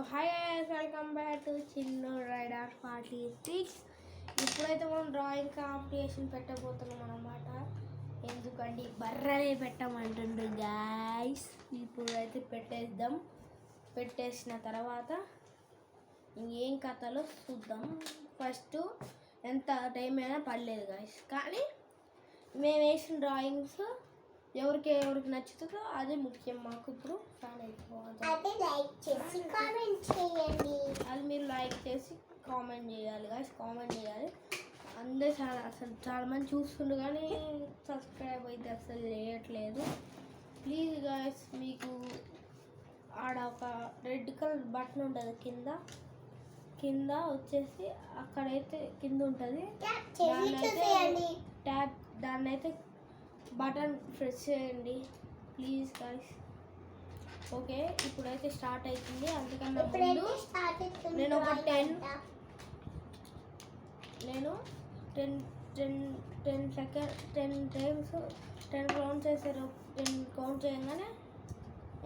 Hi guys, welcome back to Chinnu rider 46. ఇప్పుడైతే మనం drawing competition పెట్టబోతున్నాం అన్నమాట. ఎందుకంటే బర్రనే పెట్టమంటుండ్రు గాయస్. ఇప్పుడైతే పెట్టేసిన తర్వాత ఇంకేం కథలో చూద్దాం. ఫస్ట్ ఎంత టైం అయినా పర్లేదు గాయస్, కానీ మేము వేసిన డ్రాయింగ్స్ ఎవరికి నచ్చుతుందో అది ముఖ్యం మాకు. ఇప్పుడు ఫ్యాన్ అయిపోవాలి, అది మీరు లైక్ చేసి కామెంట్ చేయాలి గాయస్, కామెంట్ చేయాలి. అందరూ చాలా మంది చూస్తుండ్రు కానీ సబ్స్క్రైబ్ అయితే అసలు చేయట్లేదు. ప్లీజ్ గాయస్, మీకు ఆడ ఒక రెడ్ కలర్ బటన్ ఉంటుంది కింద వచ్చేసి, అక్కడైతే కింద ఉంటుంది, దాన్నైతే బటన్ ప్రెస్ చేయండి ప్లీజ్ గాయ్స్. ఓకే, ఇప్పుడైతే స్టార్ట్ అవుతుంది. అందుకన్నా ముందు నేను ఒక 10 కౌంట్ చేశారు. 10 కౌంట్ చేయగానే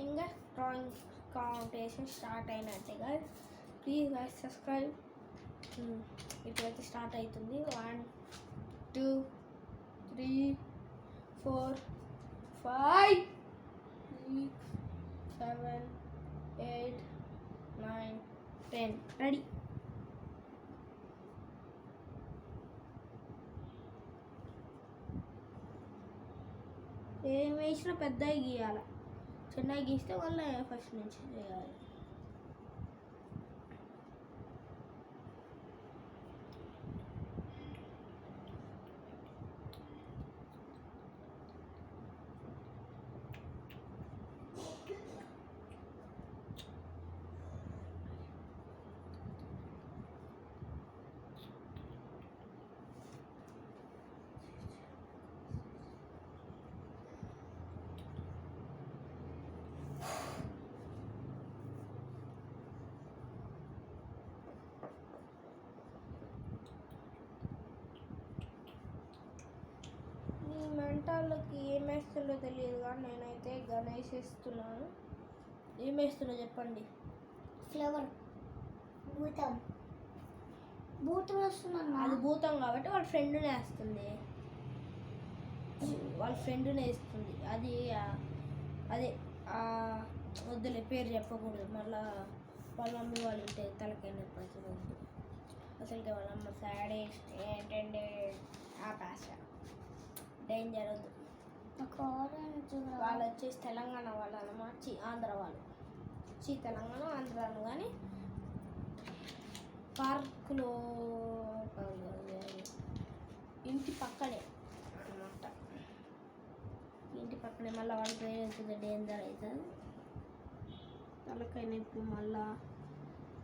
ఇంకా డ్రాయింగ్ కాంపిటీషన్ స్టార్ట్ అయినట్టే గాయ్స్. Please guys subscribe. ఇప్పుడైతే స్టార్ట్ అవుతుంది. 1 2 3 4 5 6 7 8 9 10 రెడీ. ఏం వేసినా పెద్దగా గీయాలి, చిన్నగా గీస్తే మళ్ళీ ఫస్ట్ నుంచి చేయాలి. మెంటాల్లోకి ఏం వేస్తుందో తెలియదు కానీ నేనైతే గణేష్ వేస్తున్నాను. ఏం వేస్తుందో చెప్పండి. ఫ్లవర్, భూతం వేస్తున్నాను. అది భూతం కాబట్టి వాళ్ళ ఫ్రెండ్ని వేస్తుంది, అది అదే వద్దులే, పేరు చెప్పకూడదు, మళ్ళీ వాళ్ళ మమ్మీ వాళ్ళు ఉంటే తలకాయ నొప్పి వద్దు. అసలుకే వాళ్ళ అమ్మ సాడెస్ట్ ఏంటంటే ఆకాశ డేంజర్ వద్దు. వాళ్ళు వచ్చేసి తెలంగాణ వాళ్ళు అన్నమాట, ఆంధ్ర వాళ్ళు. తెలంగాణ ఆంధ్రాను, కానీ పార్కులో ఇంటి పక్కనే అన్నమాట. ఇంటి పక్కనే మళ్ళీ వాళ్ళ పేరు అవుతుంది, డేంజర్ అవుతుంది, తలకాయ నొప్పి. మళ్ళీ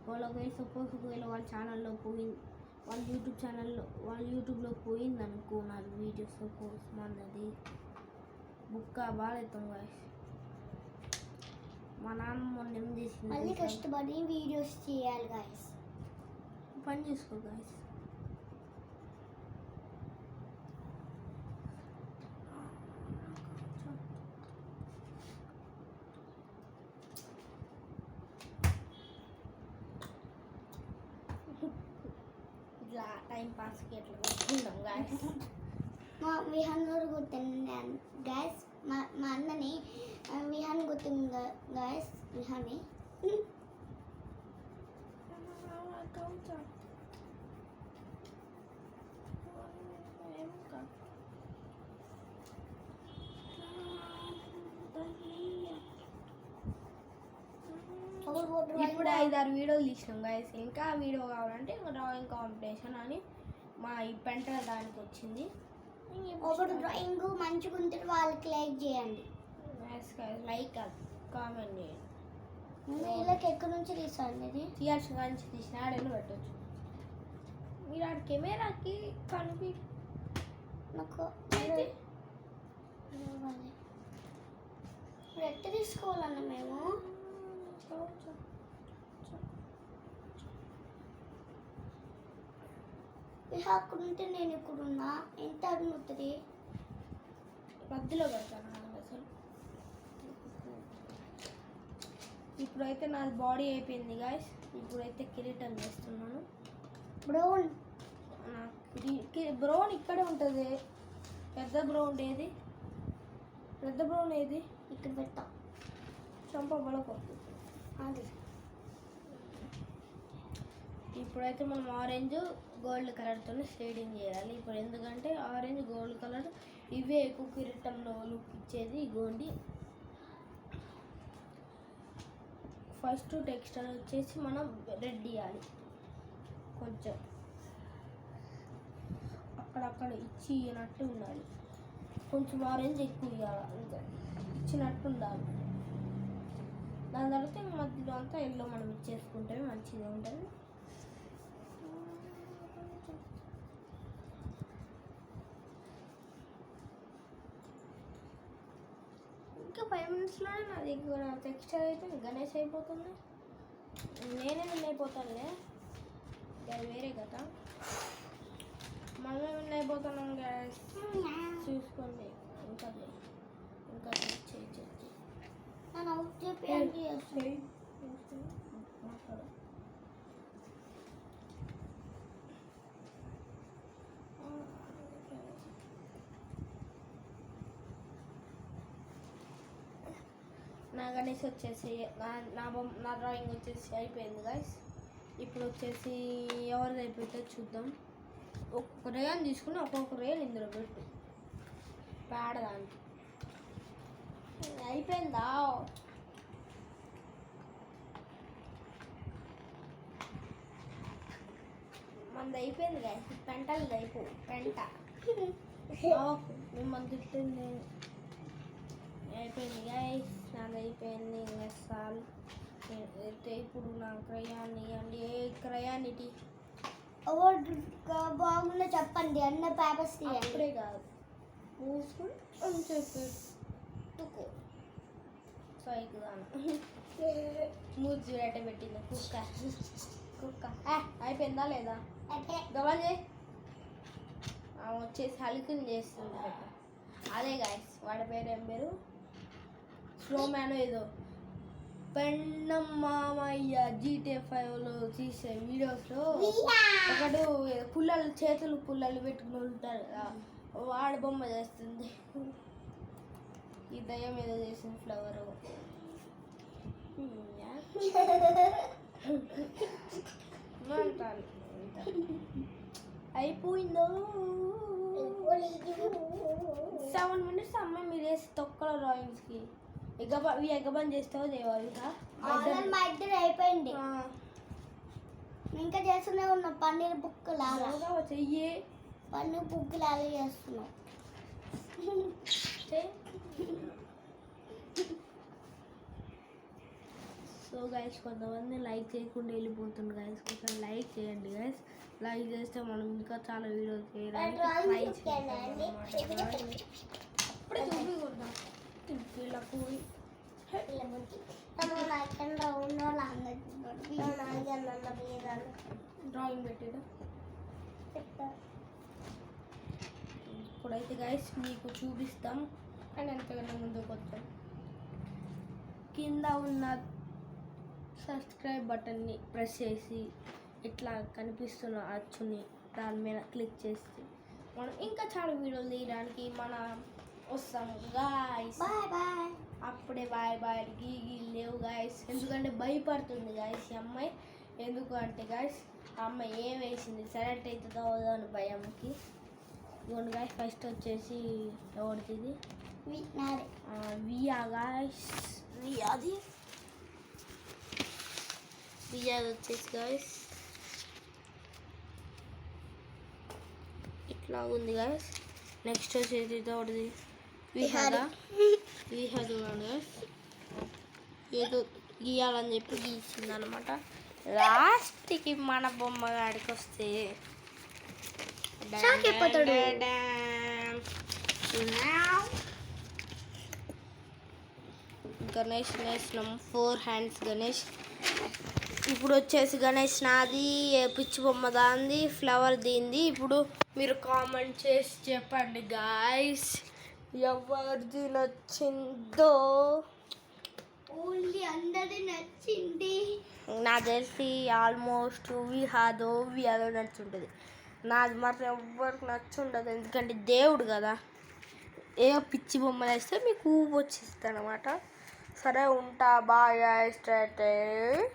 వాళ్ళకి సపోజ్ ఒకవేళ వాళ్ళ ఛానల్లో పోయింది, వాళ్ళ యూట్యూబ్లో పోయింది అనుకో, నాకు వీడియోస్ సపోజ్ మనది బుక్క బాగావుతాం గాయస్. మా నాన్న మొన్న ఏం చేసింది, మళ్ళీ కష్టపడి వీడియోస్ చేయాలి గాయస్. పని చేసుకో గాయస్. ఇట్లా టైం పాస్కి ఎట్లా కొట్టుకుందాం గాయస్. మా విహాన్ గారు గుర్తున్నాను గాయస్, మా అన్నని విహాన్ గుర్తుంది గాయస్. విహాన్ని ఇప్పుడు 5-6 వీడియోలు తీసినాం గాయస్. ఇంకా వీడియో కావాలంటే డ్రాయింగ్ కాంపిటీషన్ అని మా ఈ పెంటల దానికి వచ్చింది. ఒకటి డ్రాయింగ్ మంచిగా ఉంటే వాళ్ళకి లైక్ చేయండి. లైక్ కామెంట్ చేయండి. వీళ్ళకి ఎక్కడి నుంచి తీసాను, ఇది థియేటర్ నుంచి తీసిన ఆడని పెట్టచ్చు. మీరు ఆడ కెమెరాకి కనిపి నాకు ఎట్ట తీసుకోవాలన్నా మేము అక్కడ ఉంటే నేను ఇక్కడున్నా ఎంత అడుగుతుంది, మధ్యలో పెడతాను అసలు. ఇప్పుడు ఇప్పుడైతే నాది బాడీ అయిపోయింది గాయస్. ఇప్పుడైతే కిరీటం చేస్తున్నాను. బ్రౌన్ బ్రౌన్ ఇక్కడే ఉంటుంది. పెద్ద బ్రౌన్ ఏది? పెద్ద బ్రౌన్ ఏది? ఇక్కడ పెట్టా. చంప బలకొద్దు. అది ఇప్పుడైతే మనం ఆరెంజ్ గోల్డ్ కలర్తో షేడింగ్ చేయాలి. ఇప్పుడు ఎందుకంటే ఆరెంజ్ గోల్డ్ కలర్ ఇవే ఎక్కువ కిరీటంలో లుక్ ఇచ్చేది. ఇగోండి. ఫస్ట్ టెక్స్చర్ వచ్చేసి మనం రెడ్ ఇవ్వాలి. కొంచెం అక్కడక్కడ ఇచ్చినట్టు ఉండాలి. కొంచెం ఆరెంజ్ ఎక్కువ ఇవ్వాలి. అంతే, ఇచ్చినట్టు ఉండాలి. దాని తర్వాత మధ్యలో అంతా ఎల్లో మనం ఇచ్చేసుకుంటే మంచిగా ఉంటుంది. ఇంకా 5 minutesలోనే నాది టెక్స్చర్ అయితే గణేష్ అయిపోతుంది. నేనే విన్ అయిపోతానులే, అది వేరే కదా. మనమే విన్ అయిపోతున్నాం గ్యాస్. చూసుకోండి. ఇంకా ఇంకా నన్ను అవుట్ చెప్పి మాట్లాడు. నా గణేష్ వచ్చేసి నా డ్రాయింగ్ వచ్చేసి అయిపోయింది గాయస్. ఇప్పుడు వచ్చేసి ఎవరిది అయిపోతే చూద్దాం. ఒక్కొక్క రేయన్ తీసుకుని ఒక్కొక్క రేయన్ ఇందులో పెట్టు పేడదానికి. అయిపోయిందా? మనది అయిపోయింది గాయస్. పెంటలది అయిపో పెంట మిమ్మల్ని తిట్టింది. అయిపోయింది గాయస్, నాది అయిపోయింది. ఇంకా చాలు. అయితే ఇప్పుడు నా క్రయాన్ ఇవ్వండి. ఏ క్రయాన్ ఇటీ బాగుందో చెప్పండి. అన్న పేపర్స్ తీయండి. అప్పుడే కాదు, మూసుకుని చెప్పు. సైకుదాను మూడు చూడట పెట్టింది కుక్క. కుక్క అయిపోయిందా లేదా? గమని చేయి. వచ్చేసి హల్కిని చేస్తుంది. అదే గాయస్, వాడి పేరు ఏం పేరు? స్లో మ్యాన్ ఏదో. పెన్నం మామయ్య GTA 5లో తీసే వీడియోస్లో ఒకడు పుల్లలు చేతులు పుల్లలు పెట్టుకుని ఉంటారు కదా, వాడి బొమ్మ చేస్తుంది. ఈ దయ్యం ఏదో చేసింది ఫ్లవర్. అయిపోయిందో. 7 minutes అమ్మాయి మీరు వేసి తొక్కల డ్రాయింగ్స్కి ఎగబన్ చేస్తావో దేవాలి. మా ఇద్దరు అయిపోయింది. ఇంకా చేస్తూనే ఉన్నా. పన్నీర్ బుక్ లాగా చెయ్యి. పన్నీర్ బుక్ లాగా చేస్తున్నాం. సో గైస్, కొంతమంది లైక్ చేయకుండా వెళ్ళిపోతుంది గైస్. కొంచెం లైక్ చేయండి గైస్. లైక్ చేస్తే మనం ఇంకా చాలా వీడియోస్ చేయడానికి ట్రై చేయాలి. అప్పుడే చూపికుంటాం వీళ్ళకు. డ్రాయింగ్ పెట్టాడు. ఇప్పుడైతే గైస్ మీకు చూపిస్తాం. అండ్ ఎంతకన్నా ముందుకు వస్తాం. కింద ఉన్న సబ్స్క్రైబ్ బటన్ని ప్రెస్ చేసి ఇట్లా కనిపిస్తున్న అచ్చుని దాని మీద క్లిక్ చేసి మనం ఇంకా చాలా వీడియోలు తీయడానికి వస్తాం గాయస్. Bye bye. అప్పుడే బాయ్ బాయ్ గీ లేవు గాయస్. ఎందుకంటే భయపడుతుంది గాయస్ ఈ అమ్మాయి. ఎందుకు అంటే గాయస్, ఆ అమ్మాయి ఏం వేసింది సెలెక్ట్ అవుతుందో అని భయంకి. ఇవ్వండి గాయస్, ఫస్ట్ వచ్చేసి ఎవరిది? Via guys. వియాది వచ్చేసి గాయస్ ఇట్లా ఉంది గాయస్. నెక్స్ట్ వచ్చేసి తోటిది విహాదా. విహా చూడండి గాయస్, ఏదో గీయాలని చెప్పి గీసింది అనమాట. లాస్ట్కి మన బొమ్మ గాడికి వస్తే గణేష్ వేసినాం. 4 hands గణేష్. ఇప్పుడు వచ్చేసి గణేష్ నాది, పిచ్చి బొమ్మ దాంది, ఫ్లవర్ దీంది. ఇప్పుడు మీరు కామెంట్ చేసి చెప్పండి గాయస్ ఎవరిది నచ్చిందో. ఓన్లీ అందరి నచ్చింది. నాకు తెలిసి ఆల్మోస్ట్ విహాదో నచ్చుంటుంది. నాది మాత్రం ఎవ్వరికి నచ్చుండదు, ఎందుకంటే దేవుడు కదా. ఏ పిచ్చి బొమ్మలు వేస్తే మీకు ఊపు వచ్చేస్తుంది అనమాట. సరే ఉంటా, బాగా ఇష్టం.